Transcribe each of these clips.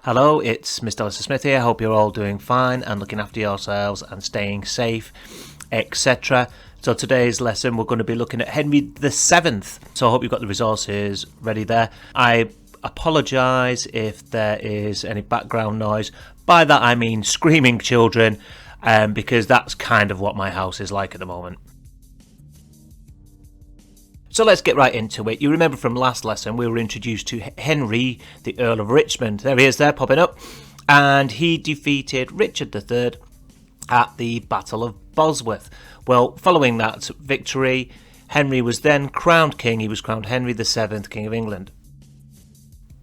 Hello, it's Mr. Alistair Smith here. I hope you're all doing fine and looking after yourselves and staying safe, etc. So today's lesson we're going to be looking at Henry VII. So I hope you've got the resources ready there. I apologise if there is any background noise. By that I mean screaming children, because that's kind of what my house is like at the moment. So let's get right into it. You remember from last lesson we were introduced to Henry, the Earl of Richmond. There he is there, popping up. And he defeated Richard III at the Battle of Bosworth. Well, following that victory, Henry was then crowned king. He was crowned Henry VII, King of England.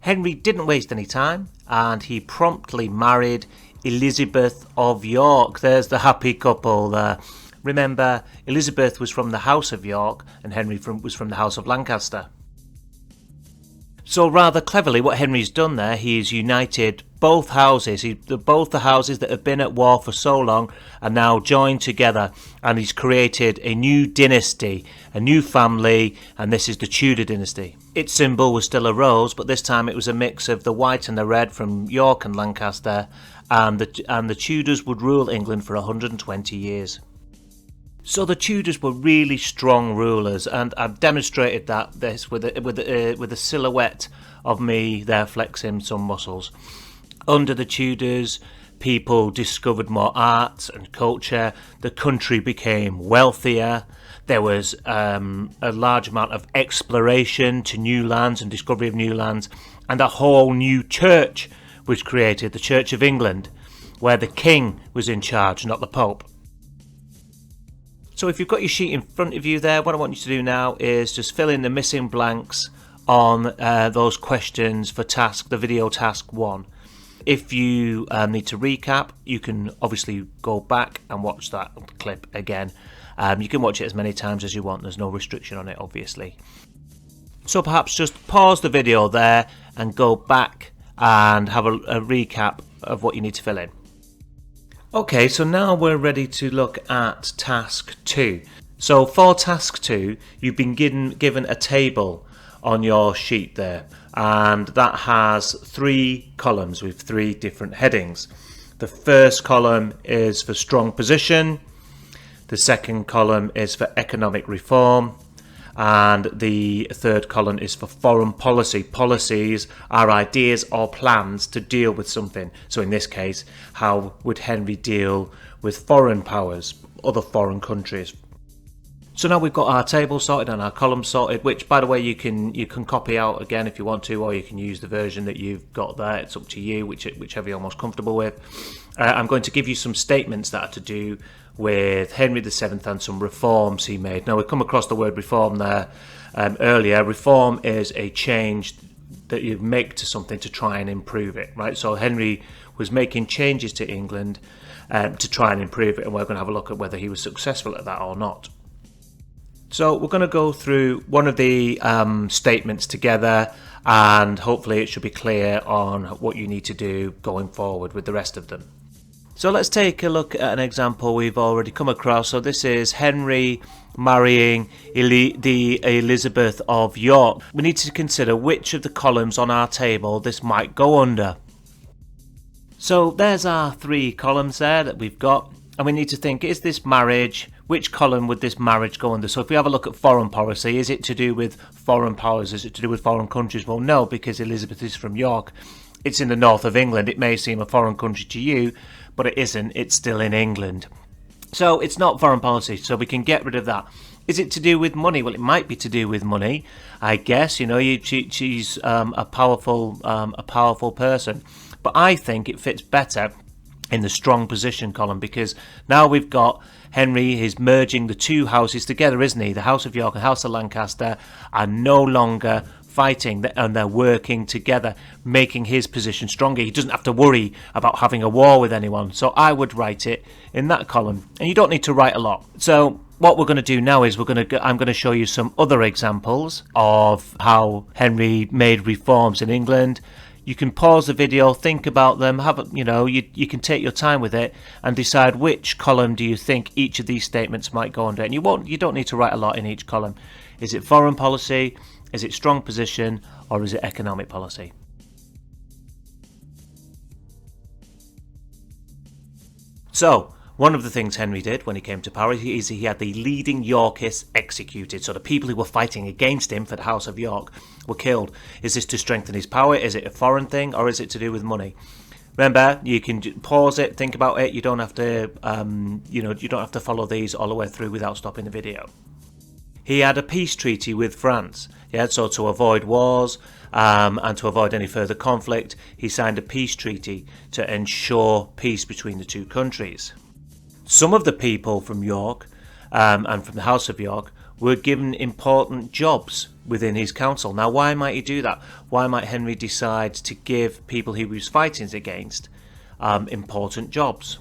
Henry didn't waste any time and he promptly married Elizabeth of York. There's the happy couple there. Remember, Elizabeth was from the House of York and Henry was from the House of Lancaster. So rather cleverly, what Henry's done there, he's united both houses. Both the houses that have been at war for so long are now joined together, and he's created a new dynasty, a new family, and this is the Tudor dynasty. Its symbol was still a rose, but this time it was a mix of the white and the red from York and Lancaster, and the Tudors would rule England for 120 years. So the Tudors were really strong rulers, and I've demonstrated this with a silhouette of me there flexing some muscles. Under the Tudors, people discovered more art and culture. The country became wealthier. There was a large amount of exploration to new lands and discovery of new lands, and a whole new church was created, the Church of England, where the king was in charge, not the Pope. So if you've got your sheet in front of you there, what I want you to do now is just fill in the missing blanks on those questions for the video task 1. If you need to recap, you can obviously go back and watch that clip again. You can watch it as many times as you want. There's no restriction on it, obviously. So perhaps just pause the video there and go back and have a recap of what you need to fill in. Okay, so now we're ready to look at task 2. So for task 2, you've been given a table on your sheet there, and that has 3 columns with 3 different headings. The first column is for strong position, the second column is for economic reform, and the third column is for foreign policy. Policies are ideas or plans to deal with something. So in this case, how would Henry deal with foreign powers, other foreign countries? So now we've got our table sorted and our columns sorted, which by the way you can copy out again if you want to, or you can use the version that you've got there. It's up to you, whichever you're most comfortable with. I'm going to give you some statements that are to do with Henry VII and some reforms he made. Now, we've come across the word reform there earlier. Reform is a change that you make to something to try and improve it, right? So Henry was making changes to England to try and improve it, and we're going to have a look at whether he was successful at that or not. So we're going to go through one of the statements together, and hopefully it should be clear on what you need to do going forward with the rest of them. So let's take a look at an example we've already come across. So this is Henry marrying the Elizabeth of York. We need to consider which of the columns on our table this might go under. So there's our 3 columns there that we've got, and we need to think, is this marriage, which column would this marriage go under? So if we have a look at foreign policy, is it to do with foreign powers? Is it to do with foreign countries? Well, no, because Elizabeth is from York. It's in the north of England. It may seem a foreign country to you, but it isn't. It's still in England. So it's not foreign policy, so we can get rid of that. Is it to do with money? Well, it might be to do with money, I guess. You know, she's a powerful person. But I think it fits better in the strong position column, because now we've got Henry is merging the 2 houses together, isn't he? The House of York and House of Lancaster are no longer fighting, and they're working together, making his position stronger. He doesn't have to worry about having a war with anyone. So I would write it in that column, and you don't need to write a lot. So what we're going to do now is I'm going to show you some other examples of how Henry made reforms in England. You can pause the video, think about them, you can take your time with it and decide which column do you think each of these statements might go under. And you don't need to write a lot in each column. Is it foreign policy? Is it strong position? Or is it economic policy? So, one of the things Henry did when he came to power is he had the leading Yorkists executed. So the people who were fighting against him for the House of York were killed. Is this to strengthen his power? Is it a foreign thing, or is it to do with money? Remember, you can pause it, think about it. You don't have to, you don't have to follow these all the way through without stopping the video. He had a peace treaty with France. Yeah, so to avoid wars and to avoid any further conflict, he signed a peace treaty to ensure peace between the two countries. Some of the people from York and from the House of York were given important jobs within his council. Now, why might he do that? Why might Henry decide to give people he was fighting against important jobs?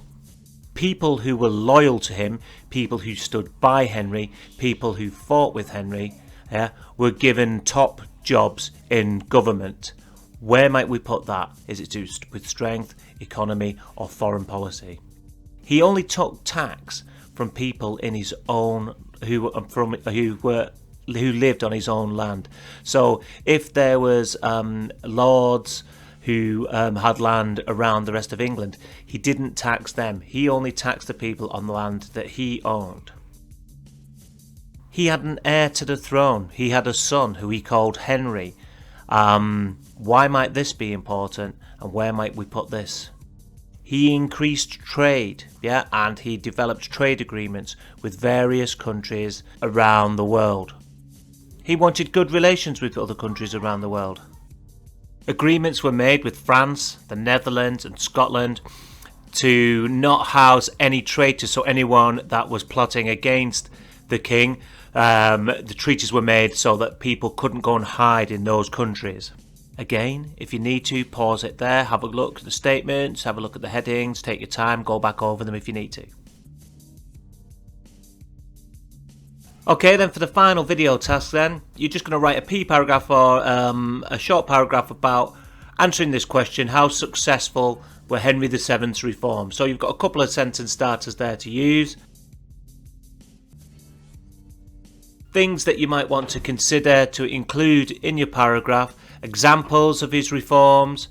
People who were loyal to him, people who stood by Henry, people who fought with Henry, were given top jobs in government. Where might we put that? Is it to do with strength, economy, or foreign policy? He only took tax from people in his own who lived on his own land. So if there was lords who had land around the rest of England, he didn't tax them. He only taxed the people on the land that he owned. He had an heir to the throne. He had a son who he called Henry. Why might this be important, and where might we put this? He increased trade, and he developed trade agreements with various countries around the world. He wanted good relations with other countries around the world. Agreements were made with France, the Netherlands and Scotland to not house any traitors, so anyone that was plotting against the king. The treaties were made so that people couldn't go and hide in those countries. Again, if you need to, pause it there, have a look at the statements, have a look at the headings, take your time, go back over them if you need to. Okay, then for the final video task then, you're just going to write a P paragraph or a short paragraph about answering this question: how successful were Henry VII's reforms? So you've got a couple of sentence starters there to use. Things that you might want to consider to include in your paragraph: examples of his reforms,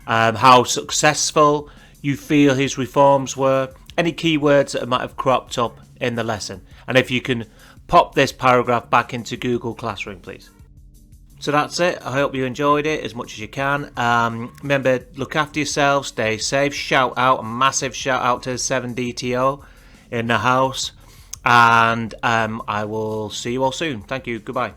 how successful you feel his reforms were, any keywords that might have cropped up in the lesson. And if you can pop this paragraph back into Google Classroom, please. So that's it. I hope you enjoyed it as much as you can. Remember, look after yourself, stay safe. Shout out, a massive shout out to 7DTO in the house. And I will see you all soon. Thank you. Goodbye.